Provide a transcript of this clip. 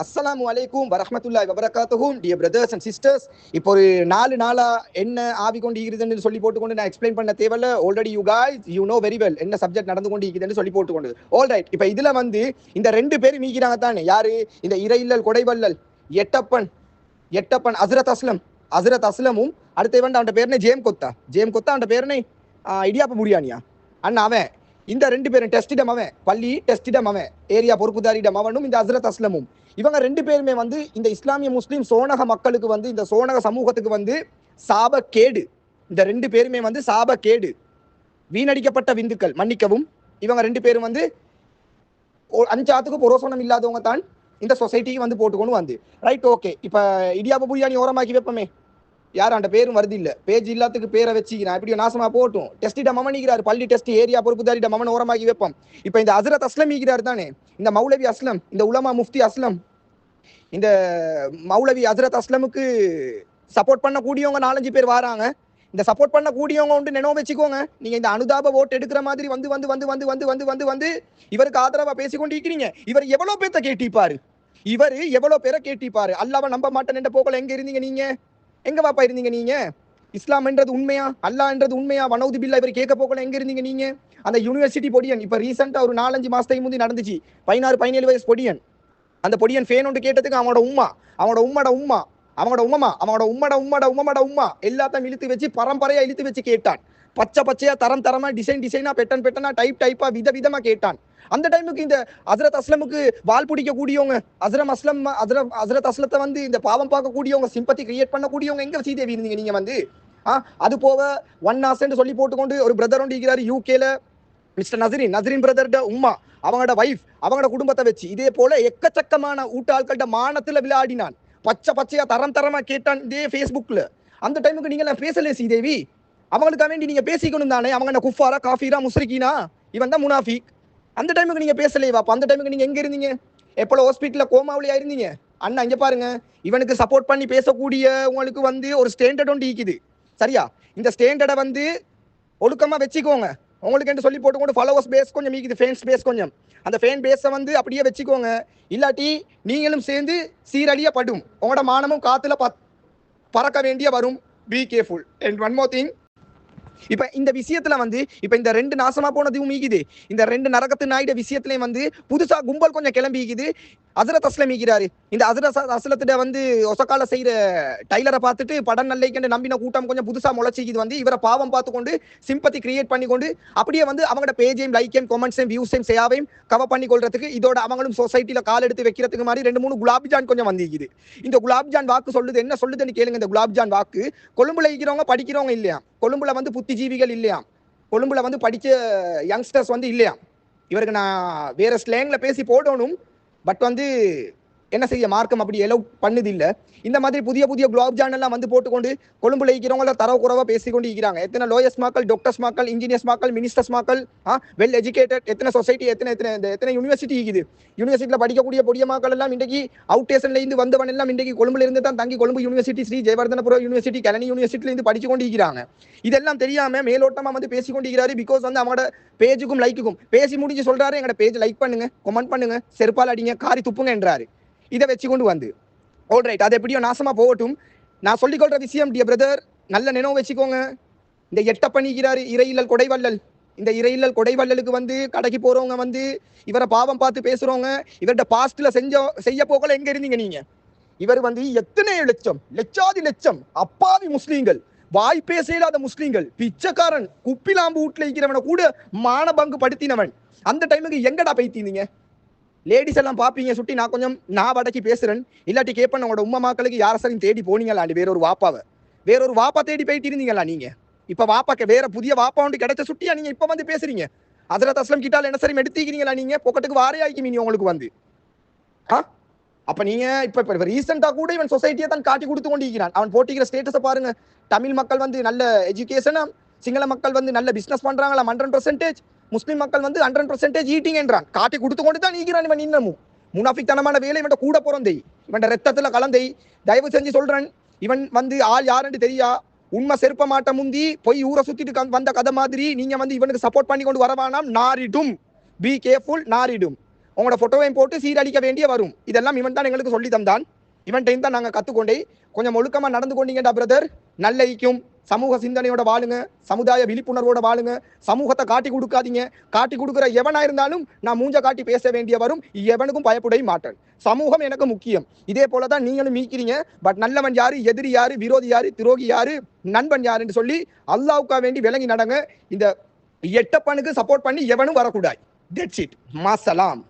அஸ்ஸலாமு அலைக்கும் வரஹ்மத்துல்லாஹி வபரகாத்துஹு. டியர் பிரதர்ஸ் அண்ட் சிஸ்டர்ஸ், இப்போ ஒரு 4 நாளா என்ன ஆவி கொண்டு இருக்குதுன்னு சொல்லி போட்டுக்கொண்டு நான் எக்ஸ்பிளைன் பண்ண தேவையில்ல. Already you guys you know very well என்ன சப்ஜெக்ட் நடந்து கொண்டு இருக்குதுன்னு சொல்லி போட்டுக்கொண்டு. ஆல் ரைட், இப்போ இதுல வந்து இந்த 2 பேரும் மீக்கிறாங்க தானே. யாரு? இந்த இறையில்லல் கொடைவல்லல் எட்டப்பன் எட்டப்பன் ஹஸ்ரத் அஸ்லமும் அடுத்த வந்து அவன் பேருனே ஜேம் கொத்தா அவன் பேருனே இடியாப்ப புரியானியா அண்ணா அவன். இந்த 2 பேரும் டெஸ்டிடம் அவன், பள்ளி டெஸ்டிடம் அவன், ஏரியா பொறுப்புதாரிடம் அவனும் இந்த ஹஸ்ரத் அஸ்லமும். இவங்க 2 பேருமே வந்து இந்த இஸ்லாமிய முஸ்லீம் சோனக மக்களுக்கு வந்து இந்த சோனக சமூகத்துக்கு வந்து சாபக்கேடு. இந்த 2 பேருமே வந்து சாபக்கேடு, வீணடிக்கப்பட்ட விந்துக்கள். மன்னிக்கவும், இவங்க 2 பேரும் வந்து அஞ்சாத்துக்கு புரோசனம் இல்லாதவங்க தான் இந்த சொசைட்டிக்கு வந்து போட்டுக்கொண்டு வந்து. Right, okay. இப்போ இடியாப்ப புரியாணி ஓரமாக்கி வைப்பமே, யாரும் அந்த பேரும் வருது இல்லை, பேஜ் இல்லாத்துக்கு பேரை வச்சுக்கிறேன். எப்படியோ நாசமா போட்டும். டெஸ்டிட மமனிக்கிறார், பள்ளி டெஸ்ட் ஏரியா பொறுப்புதாரிட மமன் ஓரமாக்கி வைப்போம். இப்போ இந்த ஹஸ்ரத் அஸ்லம் ஈக்கிறார் தானே, இந்த மௌலவி அஸ்லம், இந்த உலமா முஃப்தி அஸ்லம், இந்த மௌலவி ஹஸ்ரத் அஸ்லமுக்கு சப்போர்ட் பண்ணக்கூடியவங்க 4-5 பேர் வராங்க. இந்த சப்போர்ட் பண்ணக்கூடியவங்க வந்து நினைவு வச்சுக்கோங்க, நீங்க இந்த அனுதாப ஓட்டு எடுக்கிற மாதிரி வந்து வந்து வந்து வந்து வந்து வந்து வந்து வந்து இவருக்கு ஆதரவா பேசிக்கொண்டு இருக்கிறீங்க. இவர் எவ்வளவு பேர்த்த கேட்டிப்பாரு, இவர் எவ்வளவு பேரை கேட்டிப்பாரு. அல்லாவை நம்ப மாட்டேன் போகல. எங்க இருந்தீங்க நீங்க? எங்க வாப்பா இருந்தீங்க நீங்க? இஸ்லாம்ன்றது உண்மையா, அல்லாஹ்ன்றது உண்மையா? வனவுது பில்லா இவர் கேட்க போகல. எங்க இருந்தீங்க நீங்க? அந்த யூனிவர்சிட்டி பொடியன் இப்ப ரீசெண்டா ஒரு 4-5 மாசத்துக்கு முந்தி நடந்துச்சு, 16-17 வயசு பொடியன். அந்த பொடியன் ஃபேன் ஒன்று கேட்டதுக்கு அவனோட உம்மா எல்லாத்தையும் இழுத்து வச்சு பரம்பரையா இழுத்து வச்சு கேட்டான். பச்சை பச்சையா தரமா டிசைனா பெட்டனா டைப்பா விதமா கேட்டான். அந்த டைமுக்கு இந்த ஹஸ்ரத் அஸ்லமுக்கு வால் பிடிக்கக்கூடியவங்க, ஹஸ்ரத் அஸ்லத்தை வந்து இந்த பாவம் பார்க்கக்கூடியவங்க, சிம்பத்தி கிரியேட் பண்ணக்கூடியவங்க எங்க சீதேவி இருந்தீங்க நீங்க வந்து? அது போக ஒன்னாசன்னு சொல்லி போட்டுக்கொண்டு ஒரு பிரதர் ஒன்று இருக்கிறாரு யூகேல, மிஸ்டர் நசரின் பிரதர்ட உம்மா, அவங்களோட வைஃப், அவங்களோட குடும்பத்தை வச்சு இதே போல எக்கச்சக்கமான ஊட்டாள்கள்ட மானத்துல விளையாடினான். பச்சையா தரமா கேட்டான் இதே ஃபேஸ்புக்ல. அந்த டைமுக்கு நீங்க பேசலே சீதேவி, அவங்களுக்காக வேண்டி நீங்க பேசிக்கணும் தானே. அவங்க குஃபாரா காஃபீரா முஸ்ரிகீனா, இவன் தான் முனாஃபிக். அந்த டைமுக்கு நீங்க பேசலையே வாப்பா. அந்த டைமுக்கு நீங்க எங்க இருந்தீங்க? எப்போ ஹாஸ்பிட்டல்ல கோமாவிலையா இருந்தீங்க? அண்ணா இங்க பாருங்க, இவனுக்கு சப்போர்ட் பண்ணி பேசக்கூடிய உங்களுக்கு வந்து ஒரு ஸ்டாண்டர்ட் ஒன்று இருக்குது, சரியா? இந்த ஸ்டாண்டர்டை வந்து ஒழுக்கமா வச்சுக்கோங்க. உங்களுக்கு என்று சொல்லி போட்டுக்கொண்டு ஃபாலோவர்ஸ் பேஸ் கொஞ்சம் மீக்குது, ஃபேன்ஸ் பேஸ் கொஞ்சம், அந்த ஃபேன் பேஸை வந்து அப்படியே வச்சுக்கோங்க. இல்லாட்டி நீங்களும் சேர்ந்து சீரழியப்படும், உங்களோட மானமும் காத்துல பறக்க வேண்டிய வரும். Be careful. And one more thing, இப்ப இந்த விஷயத்துல வந்து இப்ப இந்த 2 நாசமா போனதும் மீக்குது, இந்த 2 நரகத்து நாயிட விஷயத்துலயும் வந்து புதுசா கும்பல் கொஞ்சம் கிளம்பிக்குது. ஹஸ்ரத் அஸ்லம் மீக்கிறாரு. இந்த ஹஸ்ரத் அஸ்லத்திட்ட வந்து ஒசக்கால செய்யற டைலரை பார்த்துட்டு படம் நல்லைக்கு நம்பின கூட்டம் கொஞ்சம் புதுசா முளைச்சிக்குது. வந்து இவரை பாவம் பார்த்துக்கொண்டு சிம்பத்தி கிரியேட் பண்ணிக்கொண்டு அப்படியே வந்து அவங்களோட பேஜையும் லைக்கையும் கமெண்ட்ஸையும் வியூஸையும் சேவையும் கவர் பண்ணி கொள்றதுக்கு, இதோட அவங்களும் சொசைட்டில கால் எடுத்து வைக்கிறதுக்கு மாதிரி 2-3 குலாப்ஜான் கொஞ்சம் வந்திருக்குது. இந்த குலாப்ஜான் வாக்கு சொல்லுது, என்ன சொல்லுதுன்னு கேளுங்க. இந்த குலாப்ஜான் வாக்கு, கொழும்புல இருக்கிறவங்க படிக்கிறவங்க இல்லையா, கொழும்புல வந்து புத்திஜீவிகள் இல்லையா, கொழும்புல வந்து படிச்ச யங்ஸ்டர்ஸ் வந்து இல்லையா. இவருக்கு நான் வேற ஸ்லேங்ல பேசி போடணும், பட் வந்து என்ன செய்ய, மார்க்கம் அப்படி எலோ பண்ணுது இல்லை. இந்த மாதிரி புதிய குலாப் ஜான் எல்லாம் வந்து போட்டுக்கொண்டு கொழும்புல இருக்கிறவங்கள தரவு குறவா பேசிக்கொண்டு இருக்கிறாங்க. எத்தனை லோயர்ஸ் மக்கள், டாக்டர்ஸ் மக்கள், இன்ஜினியர்ஸ் மக்கள், மினிஸ்டர்ஸ் மக்கள், வெல் எஜுகேட்டட், எத்தனை சொசைட்டி, எத்தனை யூனிவர்சிட்டி இருக்குது. யூனிவர்சிட்டியில் படிக்கக்கூடிய பொடிய மக்கள் எல்லாம் இன்றைக்கு அவுட் ஸ்டேஷன்ல இருந்து வந்தவன் எல்லாம் இன்றைக்கு கொழும்புல இருந்து தான் தங்கி கொழும்பு யூனிவர்சிட்டி, ஸ்ரீ ஜெயவர்தனபுரம் யூனிவர்சிட்டி, கலனி யூனிவர்சிட்டில இருந்து படிச்சு கொண்டு இருக்கிறாங்க. இதெல்லாம் தெரியாம மேலோட்டமா வந்து பேசிக்கொண்டிருக்கிறாரு. பிகாஸ் வந்து அவங்களோட பேஜுக்கும் லைக்குக்கும் பேசி முடிஞ்சு சொல்றாரு, எங்களோட பேஜ் லைக் பண்ணுங்க, கமெண்ட் பண்ணுங்க, செருப்பால் அடிங்க, காரி துப்புங்க என்றாரு. இதை வச்சு கொண்டு வந்து ஆல் ரைட், அது எப்படியோ நாசமா போகட்டும். நான் சொல்லிக்கொள்ற விஷயம் டியர் பிரதர், நல்ல நினைவு வச்சுக்கோங்க. இந்த எட்ட பண்ணிக்கிறாரு இறையில்லல் கொடைவல்லல். இந்த இறையில்லல் கொடைவல்லலுக்கு வந்து கடைக்கு போறவங்க வந்து இவரை பாவம் பார்த்து பேசுறவங்க, இவர்கிட்ட பாஸ்ட்ல செய்ய போகல. எங்க இருந்தீங்க நீங்க? இவர் வந்து எத்தனை லட்சம் அப்பாவி முஸ்லீம்கள், வாய் பேச இல்லாத முஸ்லீம்கள், பிச்சைக்காரன், குப்பிலாம்பு வீட்டுல இருக்கிறவனை கூட மான பங்கு படுத்தினவன். அந்த டைமுக்கு எங்கடா பைத்தீங்க? லேடிஸ் எல்லாம் பாப்பீங்க சுட்டி, நான் வடக்கி பேசுறேன், இல்லாட்டி கேட்பேன், உங்களோட உம்மா மக்களுக்கு யார சரியும் தேடி போனீங்களாண்டி, வேறொரு வாப்பா தேடி போயிட்டு இருந்தீங்களா நீங்க? இப்ப வாப்பாக்க வேற புதிய வாப்பா ஒன்று கிடைச்ச சுட்டியா நீங்க இப்ப வந்து பேசுறீங்க? ஹஸ்ரத் அஸ்லம் கிட்டால என்ன சரி எடுத்துக்கிறீங்களா நீங்க? பொக்கட்டுக்கு வாரையாக்கி மீனி உங்களுக்கு வந்து. அப்ப நீங்க இப்ப ரீசெண்டா கூட இவன் சொசைட்டியை தான் காட்டி கொடுத்து கொண்டிருக்கிறான். அவன் போட்டிக்கிற ஸ்டேட்டஸை பாருங்க. தமிழ் மக்கள் வந்து நல்ல எஜுகேஷனா, சிங்கள மக்கள் வந்து நல்ல பிசினஸ் பண்றாங்களா 100%, முஸ்லிம் மக்கள் வந்து 100% ஈட்டிங் என்றான். காட்டி கொடுத்து கொண்டு தான் நீக்கிறான் இவன். இன்னமும் முனாஃபிக்தனமான வேலை இவன் கூட பிறந்தை, இவன் ரத்தத்துல கலந்தை. தயவு செஞ்சு சொல்றேன், இவன் வந்து ஆள் யாருன்னு தெரியா, உண்மை செருப்ப மாட்ட முந்தி போய் ஊரை சுத்திட்டு வந்த கதை மாதிரி நீங்க வந்து இவனுக்கு சப்போர்ட் பண்ணி கொண்டு வரவானாம். நாரிடும். Be careful, நாரிடும். உங்களோட போட்டோவையும் போட்டு சீரழிக்க வேண்டிய வரும். இதெல்லாம் இவன் தான் எங்களுக்கு சொல்லி தந்தான். இவன்டையும் தான் நாங்கள் கற்றுக்கொண்டே கொஞ்சம் ஒழுக்கமாக நடந்து கொண்டீங்கடா பிரதர். நல்ல ஐக்கியம், சமூக சிந்தனையோட வாழுங்க, சமுதாய விழிப்புணர்வோட வாழுங்க, சமூகத்தை காட்டி கொடுக்காதீங்க. காட்டி கொடுக்குற எவனா இருந்தாலும் நான் மூஞ்ச காட்டி பேச வேண்டிய வரும். எவனுக்கும் பயப்படவே மாட்டேன். சமூகம் எனக்கு முக்கியம். இதே போலதான் நீங்களும் மீக்கிறீங்க. பட் நல்லவன் யாரு, எதிரி யாரு, விரோதி யாரு, துரோகி யாரு, நண்பன் யாருன்னு சொல்லி அல்லாவுக்கா வேண்டி விளங்கி நடங்க. இந்த எட்டப்பனுக்கு சப்போர்ட் பண்ணி எவனும் வரக்கூடாது. That's it. மாசலாம்.